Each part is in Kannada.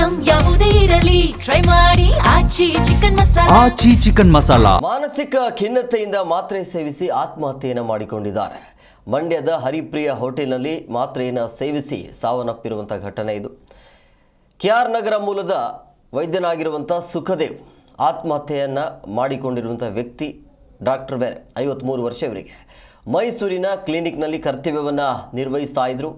ಐಟಂ ಯಾವುದೇ ಇರಲಿ ಟ್ರೈ ಮಾಡಿ ಆಚಿ ಚಿಕನ್ ಮಸಾಲಾ. ಮಾನಸಿಕ ಖಿನ್ನತೆಯಿಂದ ಮಾತ್ರೆ ಸೇವಿಸಿ ಆತ್ಮಹತ್ಯೆಯನ್ನು ಮಾಡಿಕೊಂಡಿದ್ದಾರೆ. ಮಂಡ್ಯದ ಹರಿಪ್ರಿಯ ಹೋಟೆಲ್ನಲ್ಲಿ ಮಾತ್ರೆಯನ್ನು ಸೇವಿಸಿ ಸಾವನ್ನಪ್ಪಿರುವಂಥ ಘಟನೆ ಇದು. ಕೆಆರ್ ನಗರ ಮೂಲದ ವೈದ್ಯನಾಗಿರುವಂಥ ಸುಖದೇವ್ ಆತ್ಮಹತ್ಯೆಯನ್ನು ಮಾಡಿಕೊಂಡಿರುವಂಥ ವ್ಯಕ್ತಿ. ಡಾಕ್ಟರ್ ಬೇರೆ 53 ವರ್ಷ ಇವರಿಗೆ. ಮೈಸೂರಿನ ಕ್ಲಿನಿಕ್ನಲ್ಲಿ ಕರ್ತವ್ಯವನ್ನು ನಿರ್ವಹಿಸ್ತಾ ಇದ್ರು.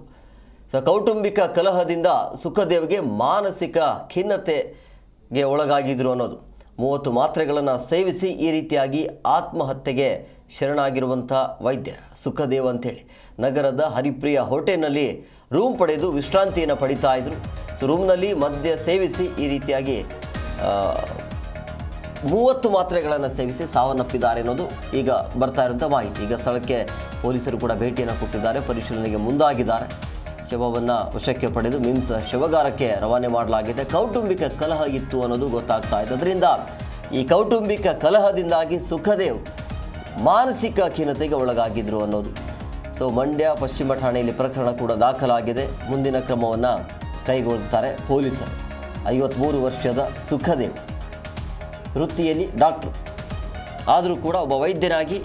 ಕೌಟುಂಬಿಕ ಕಲಹದಿಂದ ಸುಖದೇವ್ಗೆ ಮಾನಸಿಕ ಖಿನ್ನತೆಗೆ ಒಳಗಾಗಿದ್ರು ಅನ್ನೋದು. 30 ಮಾತ್ರೆಗಳನ್ನು ಸೇವಿಸಿ ಈ ರೀತಿಯಾಗಿ ಆತ್ಮಹತ್ಯೆಗೆ ಶರಣಾಗಿರುವಂಥ ವೈದ್ಯ ಸುಖದೇವ್ ಅಂತೇಳಿ ನಗರದ ಹರಿಪ್ರಿಯ ಹೋಟೆಲ್ನಲ್ಲಿ ರೂಮ್ ಪಡೆದು ವಿಶ್ರಾಂತಿಯನ್ನು ಪಡಿತಾ ಇದ್ರು. ರೂಮ್ನಲ್ಲಿ ಮದ್ಯ ಸೇವಿಸಿ ಈ ರೀತಿಯಾಗಿ 30 ಮಾತ್ರೆಗಳನ್ನು ಸೇವಿಸಿ ಸಾವನ್ನಪ್ಪಿದ್ದಾರೆ ಅನ್ನೋದು ಈಗ ಬರ್ತಾ ಇರುವಂಥ ಮಾಹಿತಿ. ಈಗ ಸ್ಥಳಕ್ಕೆ ಪೊಲೀಸರು ಕೂಡ ಭೇಟಿಯನ್ನು ಕೊಟ್ಟಿದ್ದಾರೆ, ಪರಿಶೀಲನೆಗೆ ಮುಂದಾಗಿದ್ದಾರೆ. ಶವವನ್ನು ವಶಕ್ಕೆ ಪಡೆದು ಮಿಮ್ಸ್ ಶವಗಾರಕ್ಕೆ ರವಾನೆ ಮಾಡಲಾಗಿದೆ. ಕೌಟುಂಬಿಕ ಕಲಹ ಇತ್ತು ಅನ್ನೋದು ಗೊತ್ತಾಗ್ತಾ ಇದೆ. ಅದರಿಂದ ಈ ಕೌಟುಂಬಿಕ ಕಲಹದಿಂದಾಗಿ ಸುಖದೇವ್ ಮಾನಸಿಕ ಖಿನ್ನತೆಗೆ ಒಳಗಾಗಿದ್ರು ಅನ್ನೋದು. ಮಂಡ್ಯ ಪಶ್ಚಿಮ ಠಾಣೆಯಲ್ಲಿ ಪ್ರಕರಣ ಕೂಡ ದಾಖಲಾಗಿದೆ. ಮುಂದಿನ ಕ್ರಮವನ್ನು ಕೈಗೊಳ್ಳುತ್ತಾರೆ ಪೊಲೀಸರು. 53 ವರ್ಷದ ಸುಖದೇವ್ ವೃತ್ತಿಯಲ್ಲಿ ಡಾಕ್ಟ್ರು, ಆದರೂ ಕೂಡ ಒಬ್ಬ ವೈದ್ಯನಾಗಿ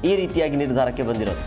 ಈ ರೀತಿಯಾಗಿ ನಿರ್ಧಾರಕ್ಕೆ ಬಂದಿರೋದು.